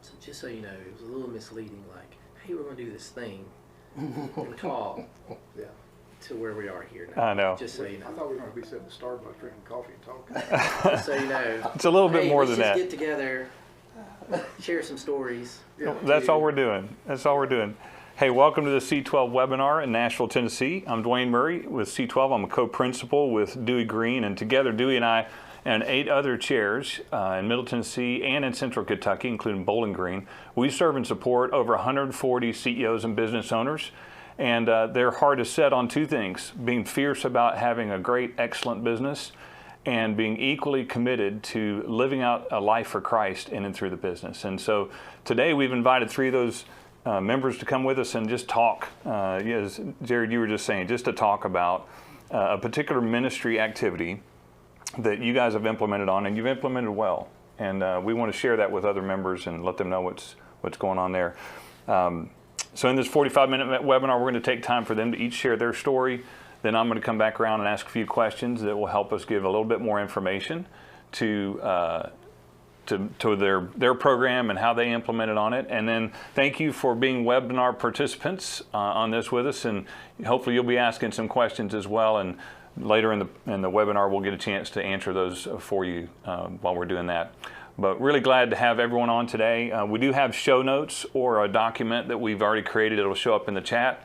So just so you know, it was a little misleading, like, hey, we're going to do this thing and call to where we are here now. I know. Just so you know. I thought we were going to be sitting at Starbucks drinking coffee and talking. Just so you know. It's a little bit more than let's that. Just get together, share some stories. Yeah. That's all we're doing. That's all we're doing. Hey, welcome to the C12 webinar in Nashville, Tennessee. I'm Dwayne Murray with C12. I'm a co-principal with Dewey Green, and together Dewey and I and 8 other chairs in Middle Tennessee and in Central Kentucky, including Bowling Green, we serve and support over 140 CEOs and business owners. And their heart is set on 2 things: being fierce about having a great, excellent business, and being equally committed to living out a life for Christ in and through the business. And so today we've invited 3 of those members to come with us and just talk, as Jared, you were just saying, just to talk about a particular ministry activity that you guys have implemented on, and you've implemented well. And we want to share that with other members and let them know what's going on there. So in this 45-minute webinar, we're going to take time for them to each share their story. Then I'm going to come back around and ask a few questions that will help us give a little bit more information to their program and how they implemented on it. And then thank you for being webinar participants on this with us, and hopefully you'll be asking some questions as well, and later in the webinar we'll get a chance to answer those for you while we're doing that. But really glad to have everyone on today. We do have show notes or a document that we've already created. It'll show up in the chat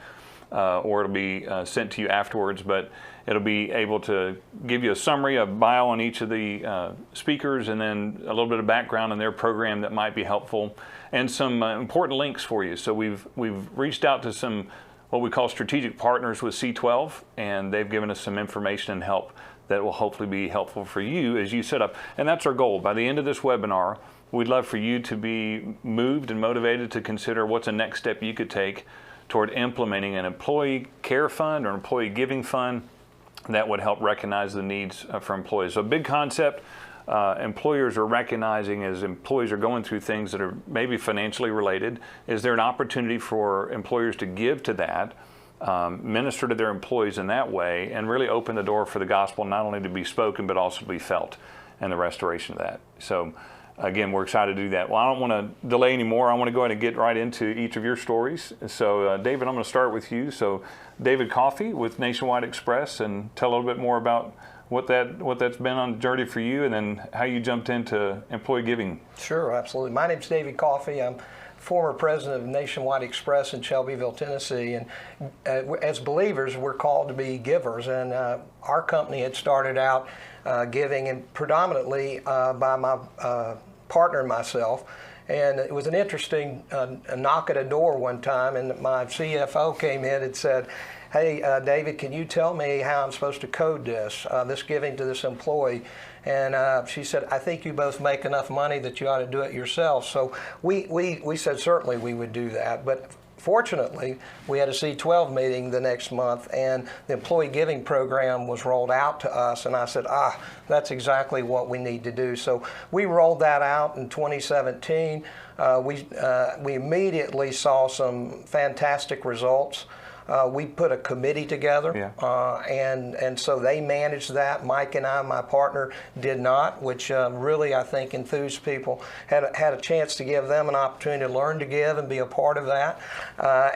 or it'll be sent to you afterwards, but it'll be able to give you a summary, a bio on each of the speakers, and then a little bit of background on their program that might be helpful, and some important links for you. So we've reached out to some what we call strategic partners with C12, and they've given us some information and help that will hopefully be helpful for you as you set up. And that's our goal. By the end of this webinar, we'd love for you to be moved and motivated to consider what's a next step you could take toward implementing an employee care fund or employee giving fund that would help recognize the needs for employees. So a big concept employers are recognizing as employees are going through things that are maybe financially related. Is there an opportunity for employers to give to that, minister to their employees in that way, and really open the door for the gospel not only to be spoken but also to be felt, and the restoration of that. So again, we're excited to do that. Well, I don't want to delay anymore. I want to go ahead and get right into each of your stories. So David, I'm going to start with you. So David Coffey with Nationwide Express, and tell a little bit more about what that's been on the journey for you, and then how you jumped into employee giving. Sure, absolutely. My name's David Coffey. I'm former president of Nationwide Express in Shelbyville, Tennessee, and as believers, we're called to be givers, and our company had started out giving, and predominantly by my partner and myself. And it was an interesting knock at a door one time, and my CFO came in and said, hey, David, can you tell me how I'm supposed to code this giving to this employee? And she said, I think you both make enough money that you ought to do it yourself. So we said certainly we would do that. But fortunately, we had a C12 meeting the next month, and the employee giving program was rolled out to us, and I said, that's exactly what we need to do. So we rolled that out in 2017. We immediately saw some fantastic results. We put a committee together, and so they managed that. Mike and I, my partner, did not, which really I think enthused people. Had a chance to give them an opportunity to learn to give and be a part of that,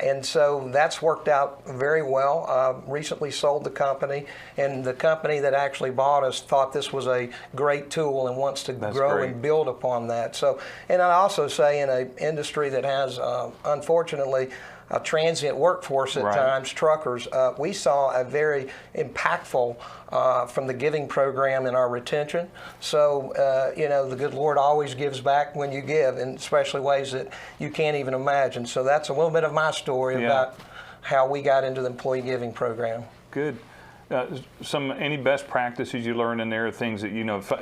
and so that's worked out very well. Recently sold the company, and the company that actually bought us thought this was a great tool and wants to grow and build upon that. So, and I also say in an industry that has, unfortunately, a transient workforce at times, truckers, we saw a very impactful from the giving program in our retention. So, the good Lord always gives back when you give, in especially ways that you can't even imagine. So that's a little bit of my story about how we got into the employee giving program. Good. Any best practices you learned in there, things that,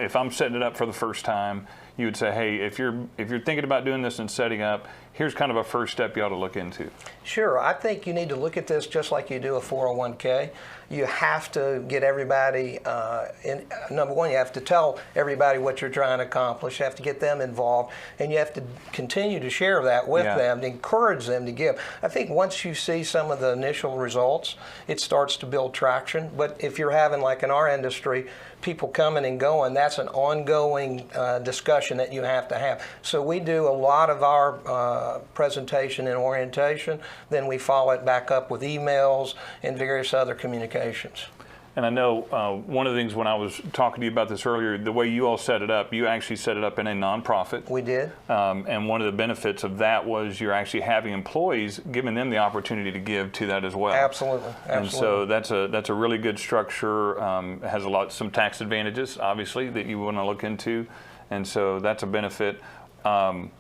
if I'm setting it up for the first time, you would say, hey, if you're thinking about doing this and setting up, here's kind of a first step you ought to look into. Sure. I think you need to look at this just like you do a 401k. You have to get everybody, number one, you have to tell everybody what you're trying to accomplish. You have to get them involved, and you have to continue to share that with them, to encourage them to give. I think once you see some of the initial results, it starts to build traction. But if you're having, like in our industry, people coming and going, that's an ongoing discussion that you have to have. So we do a lot of our presentation and orientation, then we follow it back up with emails and various other communications. And I know one of the things when I was talking to you about this earlier, the way you all set it up, you actually set it up in a nonprofit. We did. And one of the benefits of that was you're actually having employees, giving them the opportunity to give to that as well. Absolutely. And so that's a really good structure. It has some tax advantages, obviously, that you want to look into. And so that's a benefit. And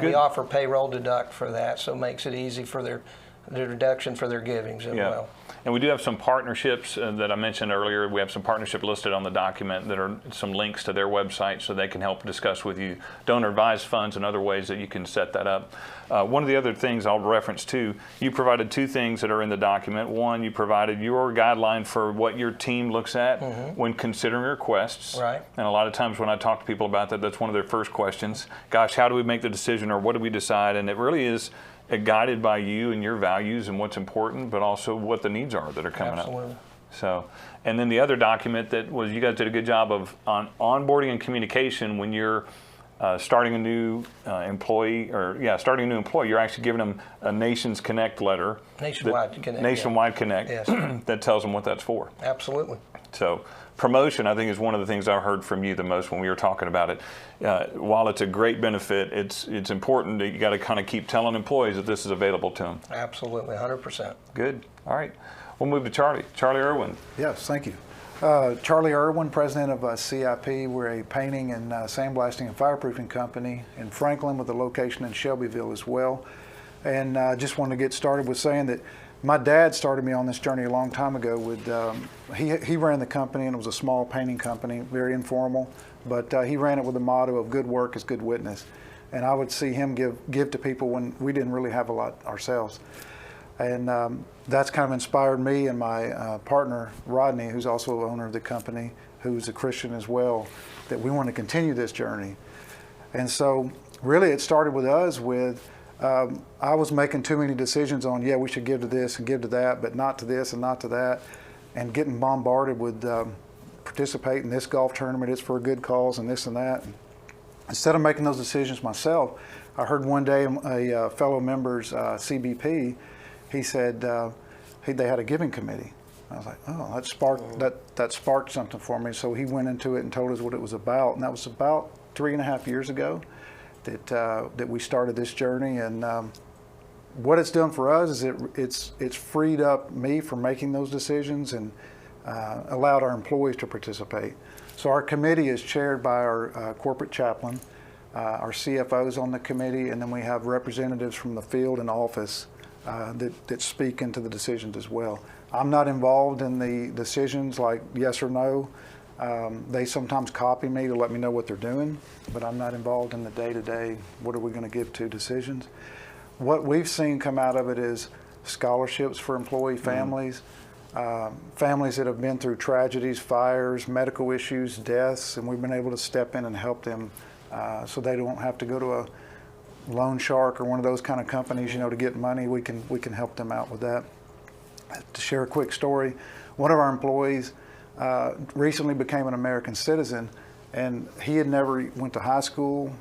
we offer payroll deduct for that, so it makes it easy for their deduction for their givings as well. And we do have some partnerships that I mentioned earlier. We have some partnership listed on the document that are some links to their website so they can help discuss with you donor advised funds and other ways that you can set that up. One of the other things I'll reference too, you provided two things that are in the document. One, you provided your guideline for what your team looks at when considering requests. Right. And a lot of times when I talk to people about that, that's one of their first questions. Gosh, how do we make the decision, or what do we decide? And it really is guided by you and your values and what's important, but also what the needs are that are coming Absolutely. up. So, and then the other document that was, you guys did a good job of on onboarding and communication when you're starting a new employee, you're actually giving them a Nations Connect letter. Nationwide Connect. Nationwide Connect. Yes. That tells them what that's for. Absolutely. So promotion, I think, is one of the things I heard from you the most when we were talking about it. While it's a great benefit, it's important that you got to kind of keep telling employees that this is available to them. Absolutely, 100%. Good. All right. We'll move to Charlie. Charlie Irwin. Yes, thank you. Charlie Irwin, president of CIP. We're a painting and sandblasting and fireproofing company in Franklin with a location in Shelbyville as well. And just wanted to get started with saying that my dad started me on this journey a long time ago with, he ran the company, and it was a small painting company, very informal, but he ran it with the motto of good work is good witness. And I would see him give to people when we didn't really have a lot ourselves. And that's kind of inspired me and my partner, Rodney, who's also the owner of the company, who's a Christian as well, that we want to continue this journey. And so really it started with us with, I was making too many decisions on, yeah, we should give to this and give to that, but not to this and not to that, and getting bombarded with participate in this golf tournament, it's for a good cause and this and that. Instead of making those decisions myself, I heard one day a fellow member's CBP, he said they had a giving committee. I was like, oh, that sparked something for me. So he went into it and told us what it was about, and that was about 3.5 years ago that we started this journey. And what it's done for us is it's freed up me from making those decisions and allowed our employees to participate. So our committee is chaired by our corporate chaplain, our CFO's on the committee, and then we have representatives from the field and office that speak into the decisions as well. I'm not involved in the decisions like yes or no. They sometimes copy me to let me know what they're doing, but I'm not involved in the day-to-day, what are we going to give to decisions. What we've seen come out of it is scholarships for employee families, families that have been through tragedies, fires, medical issues, deaths, and we've been able to step in and help them so they don't have to go to a loan shark or one of those kind of companies, to get money. We can help them out with that. To share a quick story, one of our employees recently became an American citizen, and he had never went to high school,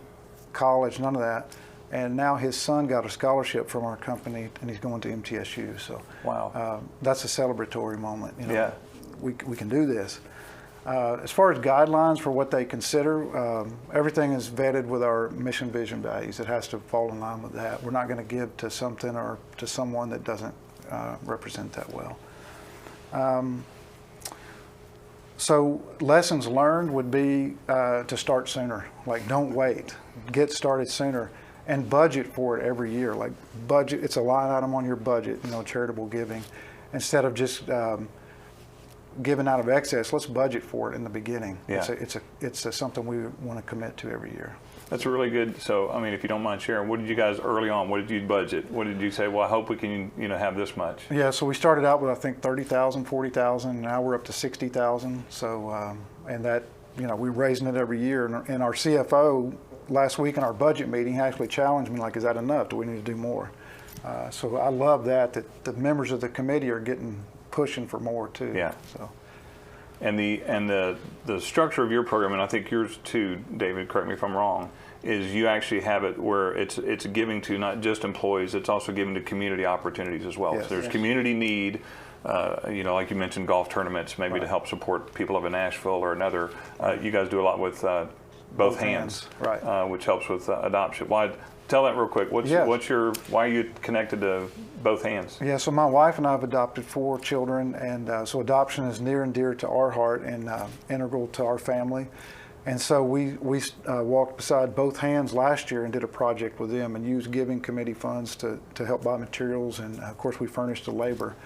college, none of that. And now his son got a scholarship from our company, and he's going to MTSU. So wow, that's a celebratory moment. Yeah, we can do this. As far as guidelines for what they consider, everything is vetted with our mission, vision, values. It has to fall in line with that. We're not going to give to something or to someone that doesn't represent that well. So lessons learned would be to start sooner. Like, don't wait. Get started sooner. And budget for it every year. Like, budget, it's a line item on your budget, charitable giving. Instead of just giving out of excess, let's budget for it in the beginning. Yeah. It's something we want to commit to every year. That's really good. So, I mean, if you don't mind sharing, what did you guys early on, what did you budget? What did you say, well, I hope we can, have this much? Yeah, so we started out with, I think, 30,000, 40,000. Now we're up to 60,000. So, and that, we're raising it every year. And our CFO, last week in our budget meeting, he actually challenged me, like, is that enough? Do we need to do more? So I love that the members of the committee are pushing for more too. Yeah. So. And the structure of your program, and I think yours too, David, correct me if I'm wrong, is you actually have it where it's giving to not just employees, it's also giving to community opportunities as well. Yes. So there's Yes. community need, like you mentioned, golf tournaments, maybe Right. to help support people up in Nashville or another. You guys do a lot with both hands, right. which helps with adoption. Tell that real quick. Yes. Why are you connected to both hands? Yeah, so my wife and I have adopted 4 children, and so adoption is near and dear to our heart and integral to our family. And so we walked beside Both Hands last year and did a project with them and used giving committee funds to help buy materials, and of course we furnished the labor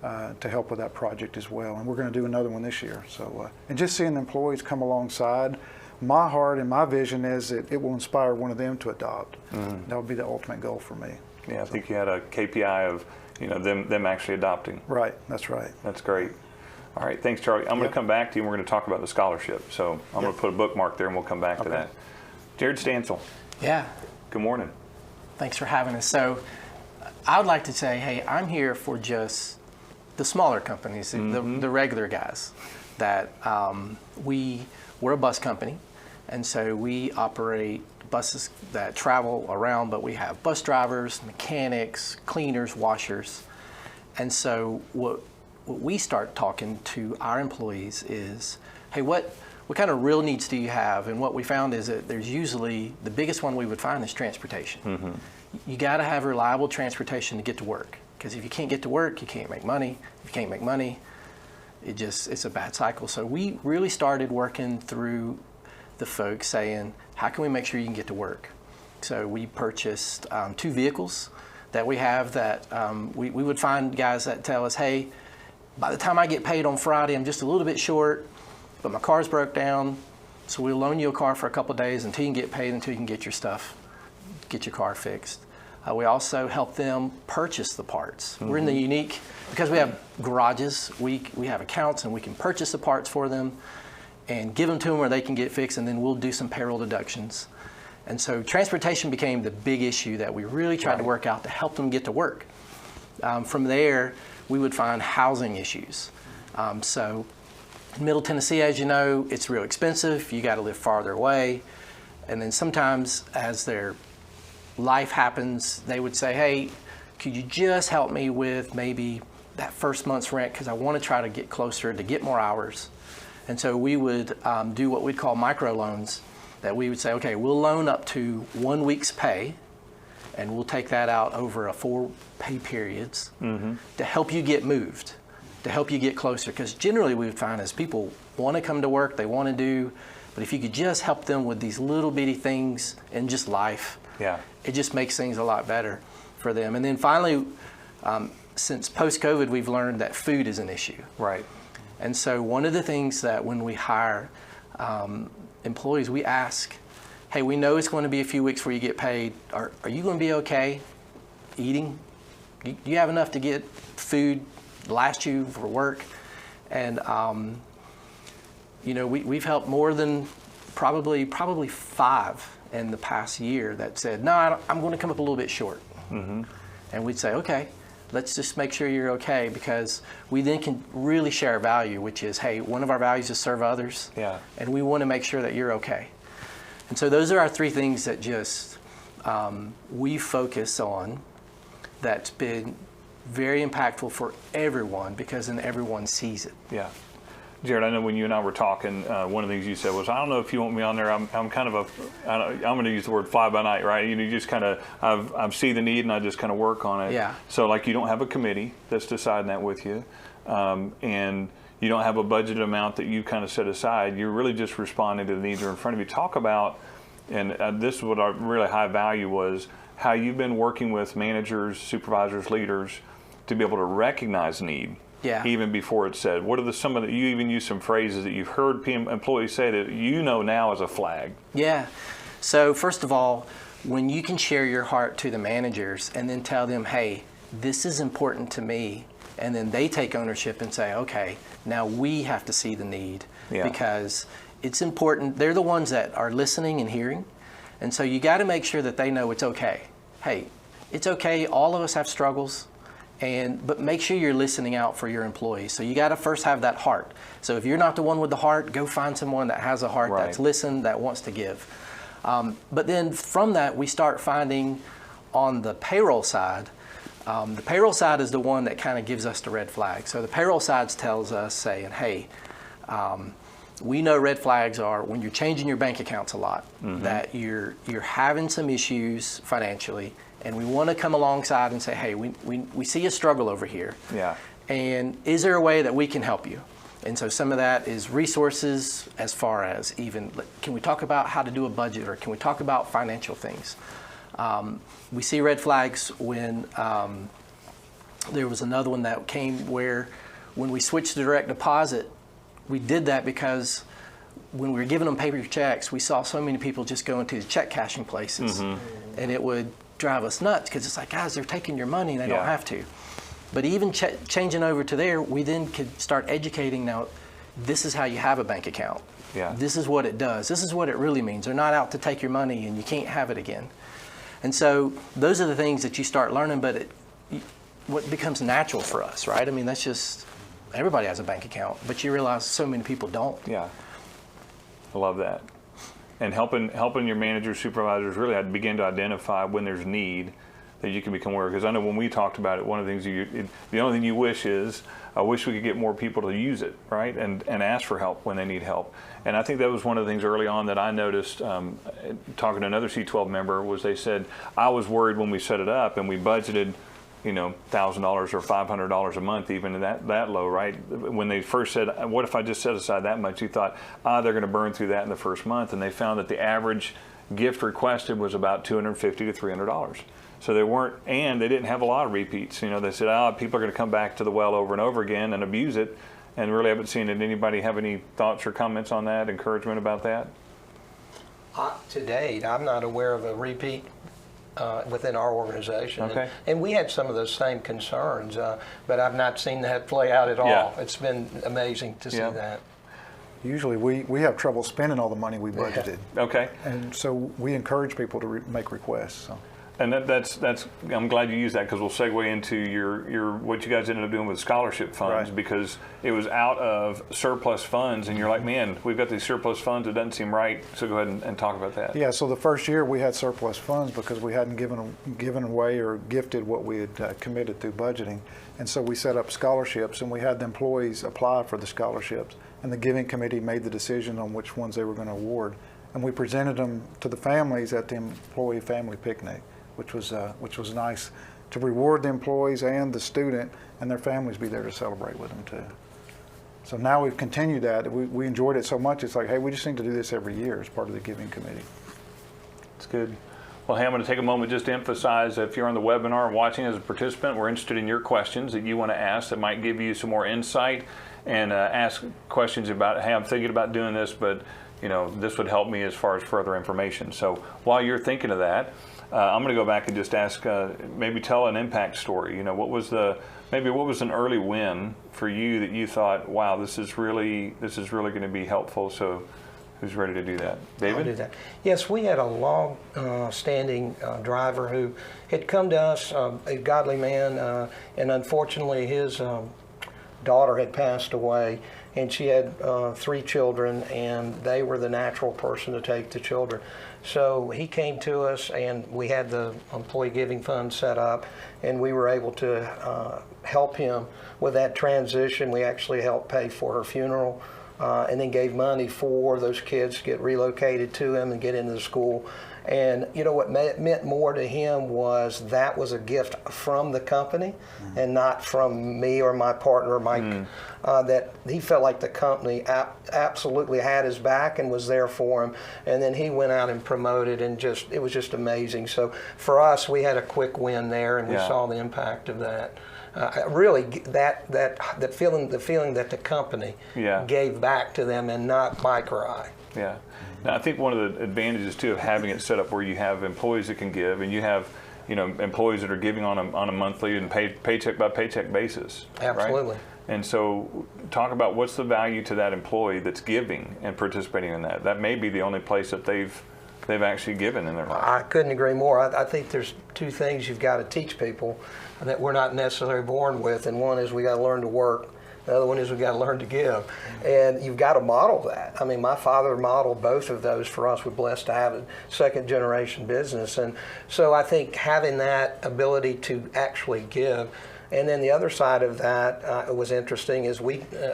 to help with that project as well. And we're going to do another one this year. So and just seeing employees come alongside, my heart and my vision is that it will inspire one of them to adopt. That would be the ultimate goal for me. Yeah, I think you had a KPI of them actually adopting. Right, that's right. That's great. All right, thanks, Charlie. I'm going to come back to you and we're going to talk about the scholarship. So I'm going to put a bookmark there and we'll come back to that. Jared Stansel, Yeah, good morning. thanks for having us. So I would like to say, hey, I'm here for just the smaller companies, the regular guys, that we're a bus company, and so we operate buses that travel around, but we have bus drivers, mechanics, cleaners, washers. And so what we start talking to our employees is, hey, what kind of real needs do you have? And what we found is that there's usually, the biggest one we would find is transportation. You got to have reliable transportation to get to work, because if you can't get to work, you can't make money. If you can't make money, it's a bad cycle. So we really started working through the folks saying, how can we make sure you can get to work? So we purchased 2 vehicles that we have that we would find guys that tell us, hey, by the time I get paid on Friday, I'm just a little bit short, but my car's broke down, so we'll loan you a car for a couple of days until you can get paid, until you can get your stuff, get your car fixed. We also help them purchase the parts. We're in the unique, because we have garages, we have accounts and we can purchase the parts for them and give them to them where they can get fixed, and then we'll do some payroll deductions. And so transportation became the big issue that we really tried to work out to help them get to work. From there, we would find housing issues. So in Middle Tennessee, as you know, it's real expensive. You got to live farther away. And then sometimes as their life happens, they would say, hey, could you just help me with maybe that first month's rent, because I want to try to get closer to get more hours. And so we would do what we'd call microloans, that we would say, okay, we'll loan up to 1 week's pay, and we'll take that out over 4 pay periods to help you get moved, to help you get closer. Because generally we would find is people want to come to work, they want to do, but if you could just help them with these little bitty things in just life, it just makes things a lot better for them. And then finally, since post-COVID, we've learned that food is an issue. Right. And so one of the things that when we hire employees, we ask, hey, we know it's going to be a few weeks before you get paid. Are you going to be okay eating? Do you have enough to get food, last you for work? And, we've helped more than probably 5 in the past year that said, no, I'm going to come up a little bit short. And we'd say, okay, let's just make sure you're okay, because we then can really share our value, which is, hey, one of our values is serve others. And we want to make sure that you're okay. And so those are our 3 things that just we focus on, that's been very impactful for everyone, because then everyone sees it. Yeah. Jared, I know when you and I were talking, one of the things you said was, I don't know if you want me on there. I'm kind of I'm going to use the word fly by night, right? You just kind of, I see the need and I just kind of work on it. Yeah. So like you don't have a committee that's deciding that with you, and you don't have a budgeted amount that you kind of set aside. You're really just responding to the needs that are in front of you. Talk about, and this is what our really high value was, how you've been working with managers, supervisors, leaders to be able to recognize need. Even before it's said. What are some of the, you even use some phrases that you've heard employees say that you know now as a flag? Yeah. So first of all, when you can share your heart to the managers and then tell them, hey, this is important to me, and then they take ownership and say, okay, now we have to see the need, because it's important. They're the ones that are listening and hearing, and so you got to make sure that they know it's okay. Hey, it's okay. All of us have struggles. But make sure you're listening out for your employees. So you got to first have that heart. So if you're not the one with the heart, go find someone that has a heart, Right. that's listened, that wants to give. But then from that, we start finding on the payroll side. The payroll side is the one that kind of gives us the red flag. So the payroll side tells us, saying, hey, we know red flags are when you're changing your bank accounts a lot, that you're having some issues financially, and we want to come alongside and say, hey, we see a struggle over here. Yeah. And is there a way that we can help you? And so some of that is resources, as far as even, can we talk about how to do a budget, or can we talk about financial things? We see red flags when there was another one that came where when we switched to direct deposit, we did that because when we were giving them paper checks, we saw so many people just going to the check cashing places, and it would drive us nuts because it's like, guys, they're taking your money and they don't have to. But even changing over to there, we then could start educating. Now, this is how you have a bank account. Yeah. This is what it does. This is what it really means. They're not out to take your money and you can't have it again. And so those are the things that you start learning, but what becomes natural for us, right? I mean, that's just, everybody has a bank account, but you realize so many people don't. Yeah. I love that. And helping your managers, supervisors really begin to identify when there's need that you can become aware of. Because I know when we talked about it, one of the things the only thing you wish is, I wish we could get more people to use it, right? And ask for help when they need help. And I think that was one of the things early on that I noticed, talking to another C12 member, was they said, I was worried when we set it up and we budgeted, $1,000 or $500 a month, even that low, right? When they first said, what if I just set aside that much? You thought, they're going to burn through that in the first month. And they found that the average gift requested was about $250 to $300. So they didn't have a lot of repeats. They said, people are going to come back to the well over and over again and abuse it, and really haven't seen it. Anybody have any thoughts or comments on that, encouragement about that? To date, I'm not aware of a repeat within our organization. Okay. And we had some of those same concerns, but I've not seen that play out at all. Yeah. It's been amazing to see that. Usually we have trouble spending all the money we budgeted. Okay. And so we encourage people to make requests. So. And that's I'm glad you used that, because we'll segue into your what you guys ended up doing with scholarship funds, Right. because it was out of surplus funds, and you're like, man, we've got these surplus funds, it doesn't seem right. So go ahead and talk about that. Yeah, so the first year we had surplus funds because we hadn't given away or gifted what we had committed through budgeting. And so we set up scholarships, and we had the employees apply for the scholarships, and the giving committee made the decision on which ones they were going to award. And we presented them to the families at the employee family picnic, which was nice to reward the employees and the student and their families be there to celebrate with them too. So now we've continued that. We enjoyed it so much, it's like, hey, we just need to do this every year as part of the giving committee. That's good. Well, hey, I'm going to take a moment just to emphasize, if you're on the webinar and watching as a participant, we're interested in your questions that you want to ask that might give you some more insight, and ask questions about, hey, I'm thinking about doing this, but this would help me as far as further information. So while you're thinking of that, I'm going to go back and just ask, maybe tell an impact story. What was an early win for you that you thought, wow, this is really going to be helpful? So who's ready to do that? David? I'll do that. Yes, we had a long-standing driver who had come to us, a godly man, and unfortunately his daughter had passed away, and she had 3 children, and they were the natural person to take the children. So he came to us, and we had the employee giving fund set up, and we were able to help him with that transition. We actually helped pay for her funeral, and then gave money for those kids to get relocated to him and get into the school. And what meant more to him was that was a gift from the company, and not from me or my partner, Mike. That he felt like the company absolutely had his back and was there for him. And then he went out and promoted, and it was just amazing. So for us, we had a quick win there, and we saw the impact of that. Really, that feeling that the company gave back to them, and not Mike or I. Yeah. Now, I think one of the advantages too of having it set up where you have employees that can give, and you have employees that are giving on a monthly and paycheck by paycheck basis. Absolutely. Right? And so talk about what's the value to that employee that's giving and participating in that. That may be the only place that they've they've actually given in their life. I couldn't agree more. I think there's two things you've got to teach people that we're not necessarily born with, and one is we got to learn to work. The other one is we got to learn to give, and you've got to model that. I mean, my father modeled both of those for us. We're blessed to have a second generation business, and so I think having that ability to actually give. And then the other side of that was interesting is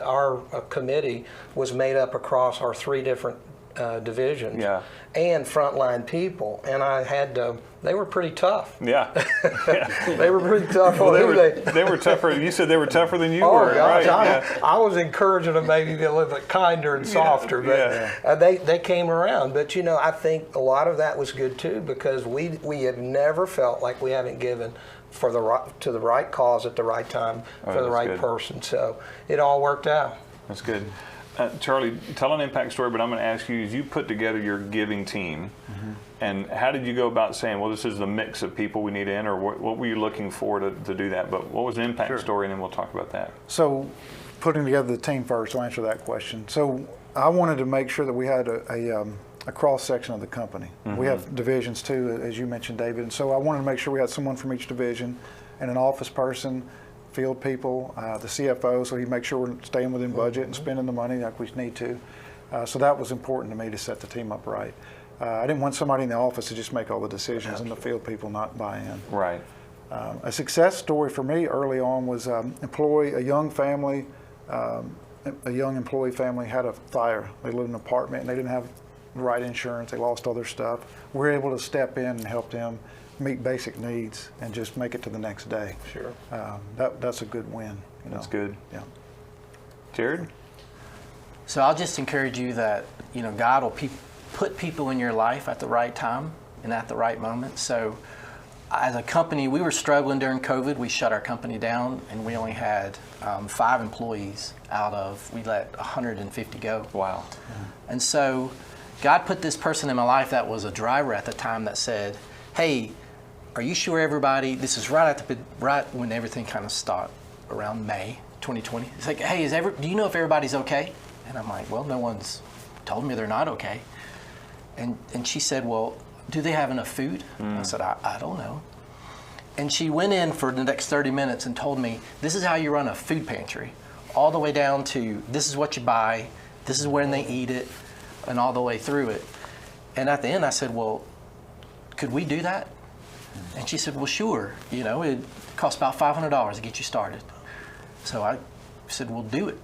our committee was made up across our 3 different divisions, Yeah. and frontline people, and I had to. They were pretty tough. Yeah. They were pretty tough. Well, on they were tougher. You said they were tougher than you Oh were, gosh, right? I was encouraging them maybe to be a little bit kinder and softer, but they came around. But I think a lot of that was good too, because we have never felt like we haven't given to the right cause at the right time for the right person. So it all worked out. That's good. Charlie, tell an impact story, but I'm going to ask you, as you put together your giving team, and how did you go about saying, well, this is the mix of people we need in, or what were you looking for to do that? But what was the impact story, and then we'll talk about that. So putting together the team first, I'll answer that question. So I wanted to make sure that we had a cross-section of the company. We have divisions too, as you mentioned, David, and so I wanted to make sure we had someone from each division and an office person, field people, the CFO, so he makes sure we're staying within budget and spending the money like we need to. So that was important to me to set the team up right. I didn't want somebody in the office to just make all the decisions and the field people not buy in. Right. A success story for me early on was a young employee family had a fire. They lived in an apartment and they didn't have the right insurance. They lost all their stuff. We were able to step in and help them meet basic needs and just make it to the next day. Sure. That's a good win. That's good. Yeah. Jared? So I'll just encourage you that, God will put people in your life at the right time and at the right moment. So as a company, we were struggling during COVID. We shut our company down, and we only had 5 employees we let 150 go. Wow. And so God put this person in my life that was a driver at the time that said, hey, are you sure everybody, this is right when everything kind of stopped, around May 2020. It's like, hey, do you know if everybody's okay? And I'm like, well, no one's told me they're not okay. And she said, well, do they have enough food? I said, I don't know. And she went in for the next 30 minutes and told me, this is how you run a food pantry, all the way down to this is what you buy, this is when they eat it, and all the way through it. And at the end I said, well, could we do that? And she said, well, sure. It costs about $500 to get you started. So I said, well, do it.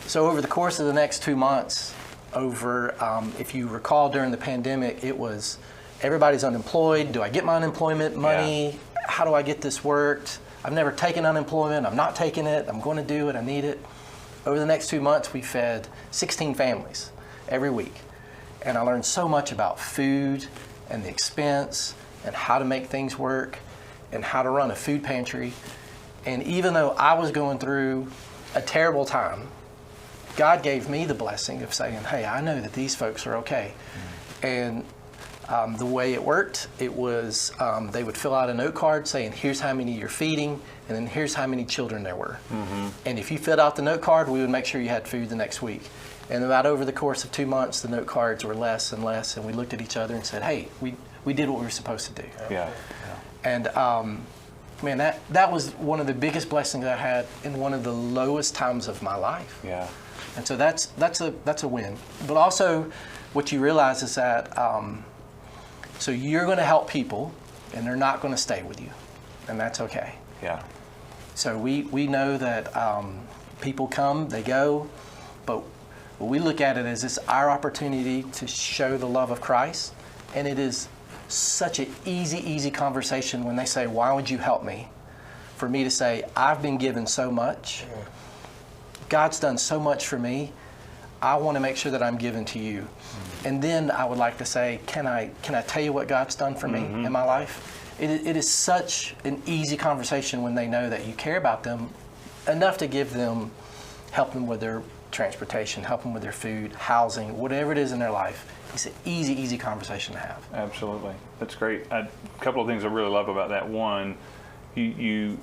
So over the course of the next 2 months, if you recall during the pandemic, it was everybody's unemployed. Do I get my unemployment money? Yeah. How do I get this worked? I've never taken unemployment. I'm not taking it. I'm going to do it. I need it. Over the next 2 months, we fed 16 families every week. And I learned so much about food and the expense and how to make things work and how to run a food pantry. And even though I was going through a terrible time, God gave me the blessing of saying, hey, I know that these folks are okay. And the way it worked, it was they would fill out a note card saying, here's how many you're feeding, and then here's how many children there were. And if you filled out the note card, we would make sure you had food the next week. And about over the course of 2 months, the note cards were less and less, and we looked at each other and said, hey, we did what we were supposed to do. Yeah. And man, that was one of the biggest blessings I had in one of the lowest times of my life. Yeah. And so that's a win. But also, what you realize is that so you're going to help people, and they're not going to stay with you, and that's okay. Yeah. So we know that people come, they go, but we look at it as it's our opportunity to show the love of Christ, and it is such an easy conversation when they say, why would you help me? For me to say, I've been given so much. God's done so much for me. I want to make sure that I'm given to you. And then I would like to say, can I tell you what God's done for me in my life? It is such an easy conversation when they know that you care about them enough to give them, help them with their transportation, help them with their food, housing, whatever it is in their life. It's an easy conversation to have. Absolutely. That's great. A couple of things I really love about that. One, you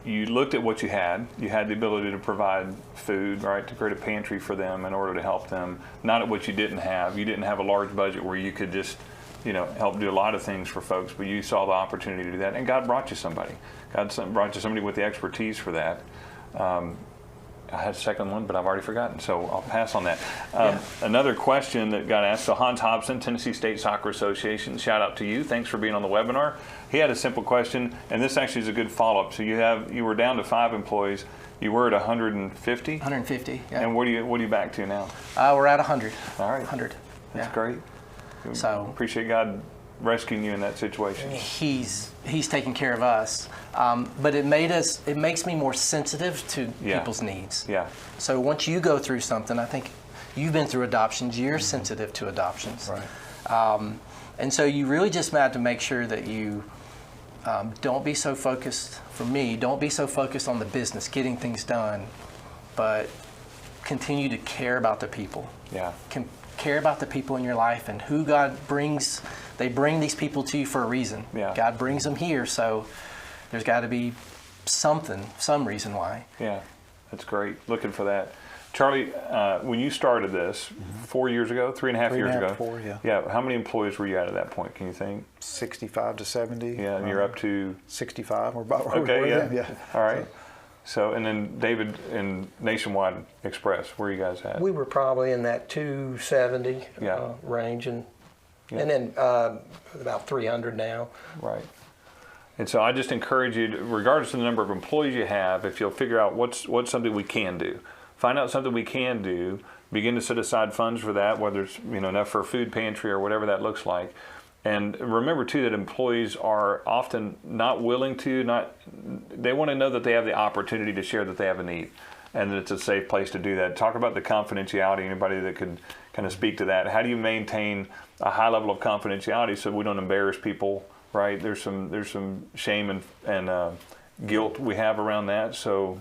you looked at what you had. You had the ability to provide food, right, to create a pantry for them in order to help them. Not at what you didn't have. You didn't have a large budget where you could just, help do a lot of things for folks, but you saw the opportunity to do that, and God brought you somebody. Brought you somebody with the expertise for that. I had a second one, but I've already forgotten, so I'll pass on that. Another question that got asked, so Hans Hobson, Tennessee State Soccer Association, shout out to you. Thanks for being on the webinar. He had a simple question, and this actually is a good follow-up. So you were down to 5 employees. You were at 150? 150, yeah. And what are you back to now? We're at 100. All right. 100. That's yeah. great. So appreciate God rescuing you in that situation. He's taking care of us, but it makes me more sensitive to people's needs. Yeah. So once you go through something, I think you've been through adoptions. You're sensitive to adoptions, Right. and so you really just have to make sure that you don't be so focused. For me, don't be so focused on the business, getting things done, but continue to care about the people. Yeah. Care about the people in your life and who God brings. They bring these people to you for a reason. Yeah. God brings them here, so there's got to be some reason why. Yeah, that's great. Looking for that. Charlie, when you started this 4 years ago, 3.5 years ago. 4, yeah. Yeah, how many employees were you at that point, can you think? 65 to 70. Yeah, and you're up to? 65. We're about where Okay, we were yeah. then, yeah. All right. So, and then David in Nationwide Express, where are you guys at? We were probably in that 270 Yeah. range, and Yeah. and then about 300 now. Right. And so I just encourage you, regardless of the number of employees you have, if you'll figure out what's something we can do. Find out something we can do, begin to set aside funds for that, whether it's enough for a food pantry or whatever that looks like. And remember too that employees are often not willing to, they want to know that they have the opportunity to share that they have a need and that it's a safe place to do that. Talk about the confidentiality, anybody that could kind of speak to that. How do you maintain a high level of confidentiality so we don't embarrass people, right? There's some shame and guilt we have around that. So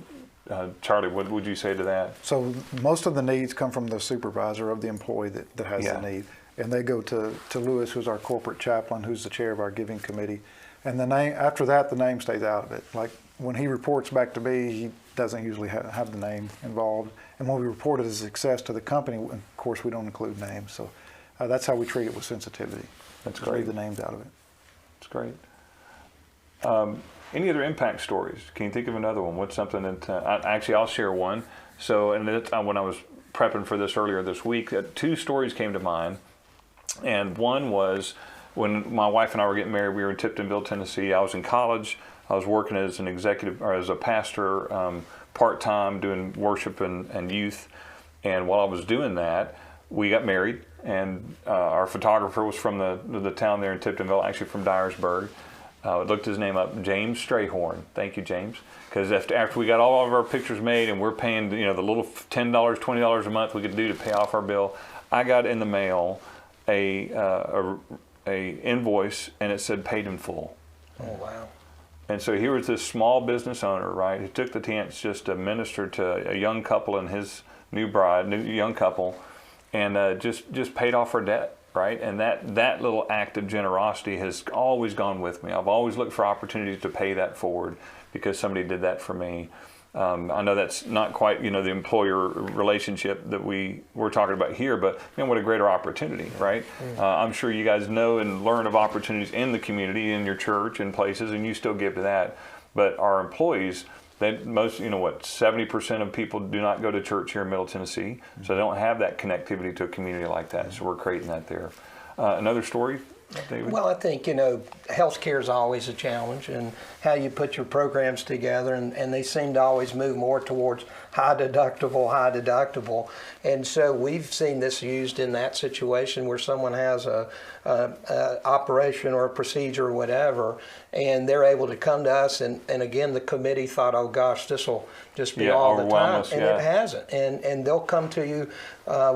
Charlie, what would you say to that? So most of the needs come from the supervisor of the employee that has Yeah. the need. And they go to Lewis, who's our corporate chaplain, who's the chair of our giving committee. And the name, after that, the name stays out of it. Like when he reports back to me, he doesn't usually have the name involved. And when we report it as a success to the company, of course, we don't include names. So that's how we treat it with sensitivity. That's Just great. leave the names out of it. That's great. Any other impact stories? Can you think of another one? What's something that, I'll share one. So, and when I was prepping for this earlier this week, 2 stories came to mind. And one was when my wife and I were getting married, we were in Tiptonville, Tennessee. I was in college. I was working as an executive or as a pastor part-time doing worship and youth. And while I was doing that, we got married. And our photographer was from the town there in Tiptonville, actually from Dyersburg. Looked his name up, James Strayhorn. Thank you, James. Because after we got all of our pictures made and we're paying the little $10, $20 a month we could do to pay off our bill, I got in the mail a invoice and it said paid in full. Oh wow! And so here was this small business owner, right, who took the chance just to minister to a young couple and his new young couple, and just paid off her debt, right? And that little act of generosity has always gone with me. I've always looked for opportunities to pay that forward because somebody did that for me. I know that's not quite, the employer relationship that we're talking about here, but man, what a greater opportunity, right? I'm sure you guys know and learn of opportunities in the community, in your church, and places, and you still give to that. But our employees, most, 70% of people do not go to church here in Middle Tennessee, so they don't have that connectivity to a community like that. So we're creating that there. Another story, David? Well, I think, healthcare is always a challenge, and how you put your programs together, and they seem to always move more towards high deductible. And so we've seen this used in that situation where someone has a operation or a procedure or whatever, and they're able to come to us, and again, the committee thought, oh gosh, this will just be all the time, and it hasn't. And they'll come to you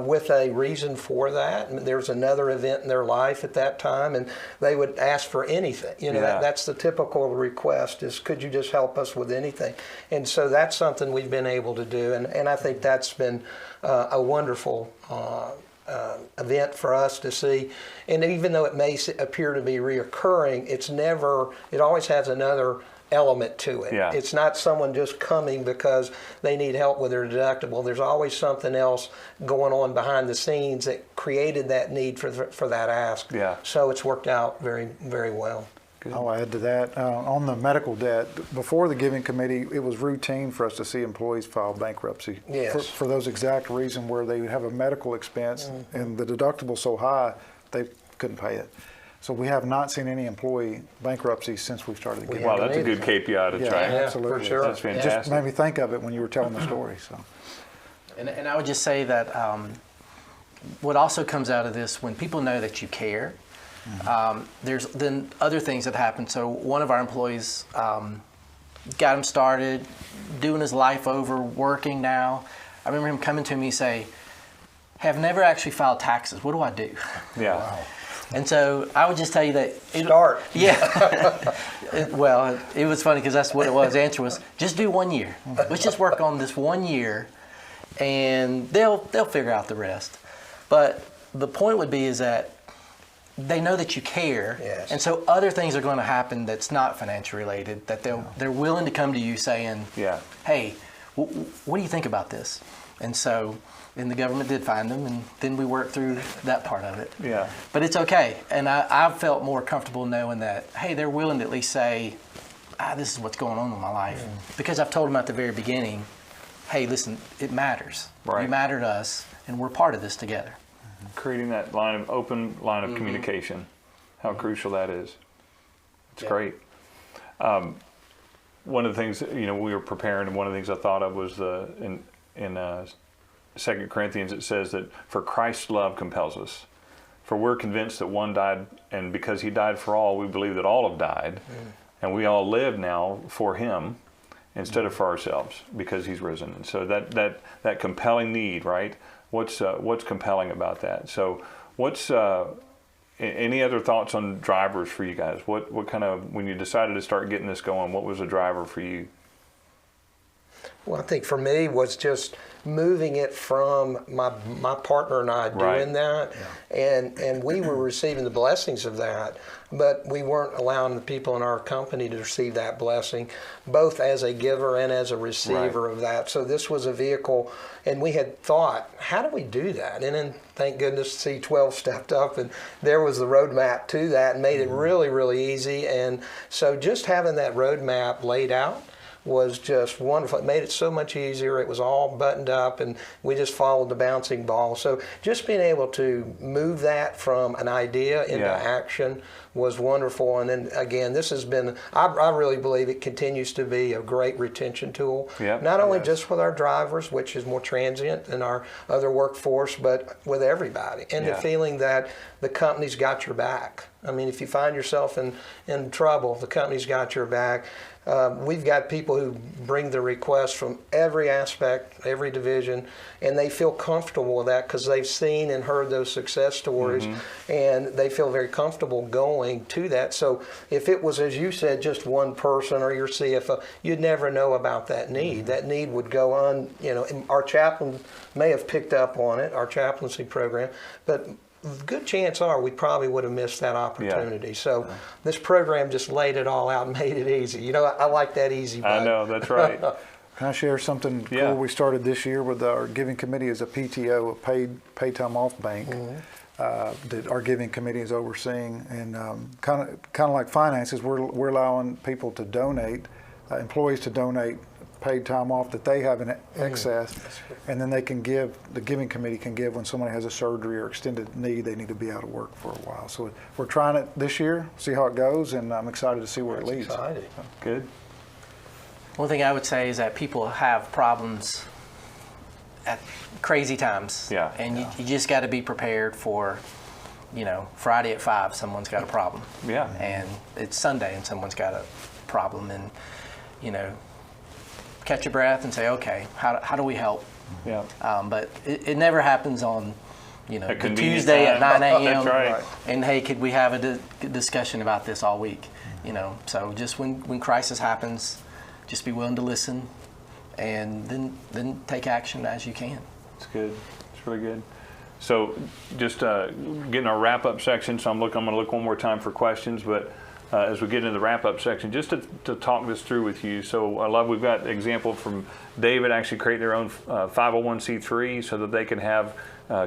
with a reason for that. And there's another event in their life at that time, and they would ask for anything. That's the typical request is, could you just help us with anything? And so that's something we've been able to do, and I think that's been a wonderful event for us to see. And even though it may appear to be reoccurring, it always has another element to it. Yeah. It's not someone just coming because they need help with their deductible. There's always something else going on behind the scenes that created that need for that ask. Yeah. So it's worked out very, very well. Good. I'll add to that. On the medical debt, before the giving committee, it was routine for us to see employees file bankruptcy. Yes. For those exact reason where they would have a medical expense and the deductible so high, they couldn't pay it. So we have not seen any employee bankruptcy since we've started the giving. Wow, that's a good KPI to track. absolutely. for sure. That's fantastic. Just made me think of it when you were telling the story. So. And I would just say that what also comes out of this, when people know that you care, there's then other things that happen. So one of our employees got him started, doing his life over, working now. I remember him coming to me say, "Have never actually filed taxes. What do I do?" Yeah. Wow. And so I would just tell you that Start. Yeah. It was funny because that's what it was. The answer was just do 1 year. Let's just work on this 1 year, and they'll figure out the rest. But the point would be is that they know that you care, Yes. and so other things are going to happen that's not financial related. That they're willing to come to you saying, Yeah. "Hey, what do you think about this?" And so. And the government did find them, and then we worked through that part of it. Yeah. But it's okay. And I've felt more comfortable knowing that, hey, they're willing to at least say, this is what's going on in my life. Because I've told them at the very beginning, hey, listen, it matters. Right. You matter to us, and we're part of this together. Creating that open line of communication, how crucial that is. It's Yeah. great. One of the things, we were preparing, and one of the things I thought of was in 2 Corinthians, it says that for Christ's love compels us. For we're convinced that one died, and because he died for all, we believe that all have died, and we all live now for him instead of for ourselves because he's risen. And so that compelling need, right? What's compelling about that? So what's any other thoughts on drivers for you guys? What kind of, when you decided to start getting this going, what was a driver for you? Well, I think for me was just moving it from my partner and I doing that, and we were receiving the blessings of that, but we weren't allowing the people in our company to receive that blessing, both as a giver and as a receiver of that. So this was a vehicle, and we had thought, how do we do that? And then thank goodness C12 stepped up, and there was the roadmap to that, and made it really, really easy. And so just having that roadmap laid out was just wonderful. It made it so much easier. It was all buttoned up, and we just followed the bouncing ball. So just being able to move that from an idea into action was wonderful. And then again, this has been, I really believe it continues to be a great retention tool. Yep. Not only just with our drivers, which is more transient than our other workforce, but with everybody. And the feeling that the company's got your back. I mean, if you find yourself in trouble, the company's got your back. We've got people who bring the requests from every aspect, every division, and they feel comfortable with that because they've seen and heard those success stories, and they feel very comfortable going to that. So if it was, as you said, just one person or your CFO, you'd never know about that need. That need would go on, and our chaplain may have picked up on it, our chaplaincy program, but good chance are we probably would have missed that opportunity. So this program just laid it all out and made it easy. I like that easy button. I know, that's right. Can I share something cool we started this year with our giving committee as a PTO, a paid time off bank that our giving committee is overseeing, and kind of like finances, we're allowing people to donate, employees to donate paid time off that they have in excess, and then they can give, the giving committee can give when somebody has a surgery or extended need, they need to be out of work for a while. So we're trying it this year, see how it goes, and I'm excited to see where it leads. Exciting. Good. One thing I would say is that people have problems at crazy times. Yeah. And you just got to be prepared for, Friday at 5, someone's got a problem. Yeah. And it's Sunday and someone's got a problem. And, catch your breath and say, okay, how do we help? Yeah. But it never happens on, A a convenient Tuesday time. at 9 a.m. That's right. And hey, could we have a discussion about this all week? So just when crisis happens, just be willing to listen, and then take action as you can. It's good. It's really good. So just getting our wrap-up section. So I'm going to look one more time for questions. But as we get into the wrap-up section, just to talk this through with you. So I love, we've got example from David actually creating their own 501c3 so that they can have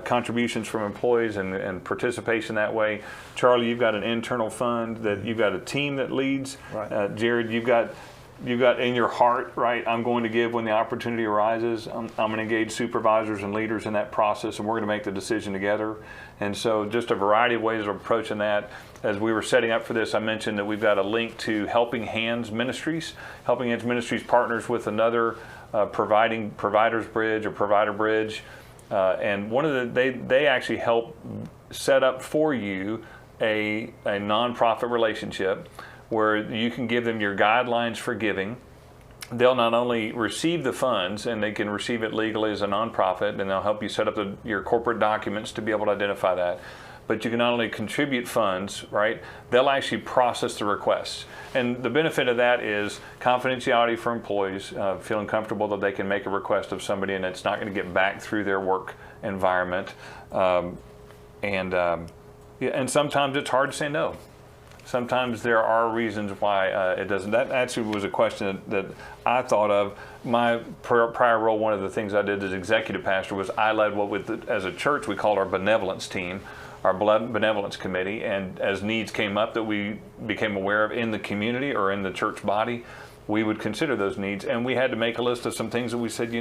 contributions from employees and participation that way. Charlie, you've got an internal fund that you've got a team that leads. Right. Jared, you've got in your heart, right, I'm going to give when the opportunity arises. I'm going to engage supervisors and leaders in that process, and we're going to make the decision together. And so just a variety of ways of approaching that. As we were setting up for this, I mentioned that we've got a link to Helping Hands Ministries. Helping Hands Ministries partners with another Providers Bridge or Provider Bridge. And one of they actually help set up for you a nonprofit relationship where you can give them your guidelines for giving. They'll not only receive the funds, and they can receive it legally as a nonprofit, and they'll help you set up your corporate documents to be able to identify that. But you can not only contribute funds, right? They'll actually process the requests. And the benefit of that is confidentiality for employees, feeling comfortable that they can make a request of somebody and it's not going to get back through their work environment. And sometimes it's hard to say no. Sometimes there are reasons why it doesn't. That actually was a question that I thought of. My prior role, one of the things I did as executive pastor was I led as a church, we called our benevolence team, our benevolence committee, and as needs came up that we became aware of in the community or in the church body, we would consider those needs, and we had to make a list of some things that we said,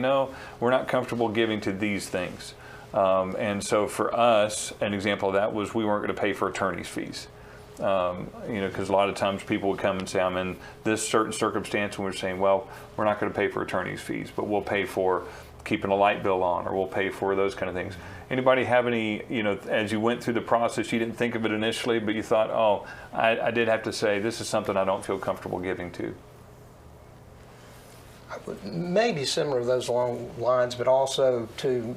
we're not comfortable giving to these things. And so for us, an example of that was we weren't going to pay for attorney's fees. Because a lot of times people would come and say, I'm in this certain circumstance, and we're saying, well, we're not going to pay for attorney's fees, but we'll pay for keeping a light bill on, or we'll pay for those kind of things. Anybody have any, as you went through the process, you didn't think of it initially, but you thought, oh, I did have to say, this is something I don't feel comfortable giving to? Maybe similar to those long lines, but also to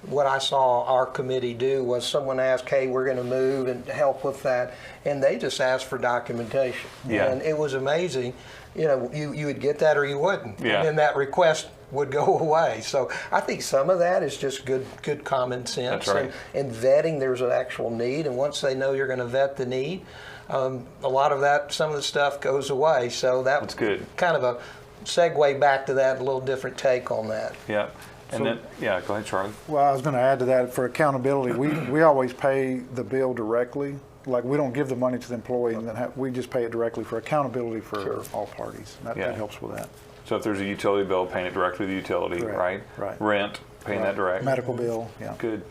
what I saw our committee do was someone asked, hey, we're going to move and help with that, and they just asked for documentation. Yeah. And it was amazing. You would get that or you wouldn't. Yeah. And then that request would go away. So I think some of that is just good common sense. That's right. And vetting, there's an actual need, and once they know you're going to vet the need, a lot of that, some of the stuff goes away. So that's good. Kind of a segue back to that, a little different take on that. Yeah. And then, go ahead, Charlie. Well, I was going to add to that, for accountability, we always pay the bill directly. Like, we don't give the money to the employee, and then we just pay it directly for accountability for all parties. That helps with that. So if there's a utility bill, paying it directly to the utility, right? Right. Rent, paying that direct. Medical bill, yeah. Good.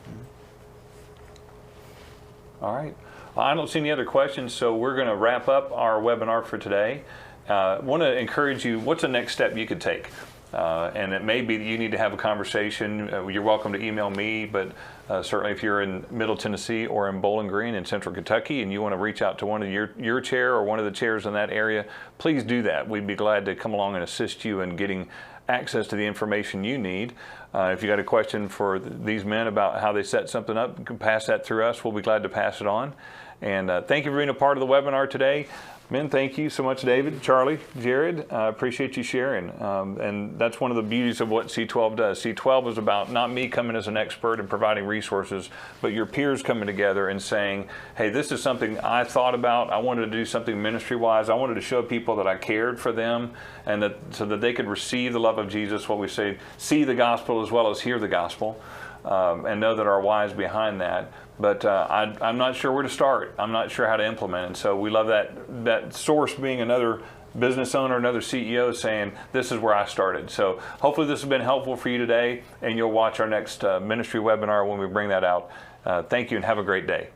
All right. Well, I don't see any other questions, so we're going to wrap up our webinar for today. Want to encourage you, what's the next step you could take? And it may be that you need to have a conversation. You're welcome to email me, but certainly if you're in Middle Tennessee or in Bowling Green in Central Kentucky and you want to reach out to one of your chair or one of the chairs in that area, please do that. We'd be glad to come along and assist you in getting access to the information you need. If you got a question for these men about how they set something up, you can pass that through us. We'll be glad to pass it on. And thank you for being a part of the webinar today. Men, thank you so much, David, Charlie, Jared. I appreciate you sharing. And that's one of the beauties of what C12 does. C12 is about not me coming as an expert and providing resources, but your peers coming together and saying, hey, this is something I thought about. I wanted to do something ministry-wise. I wanted to show people that I cared for them, and so that they could receive the love of Jesus, what we say, see the gospel as well as hear the gospel, and know that our why is behind that. But I'm not sure where to start. I'm not sure how to implement it. And so we love that source being another business owner, another CEO saying, this is where I started. So hopefully this has been helpful for you today, and you'll watch our next ministry webinar when we bring that out. Thank you and have a great day.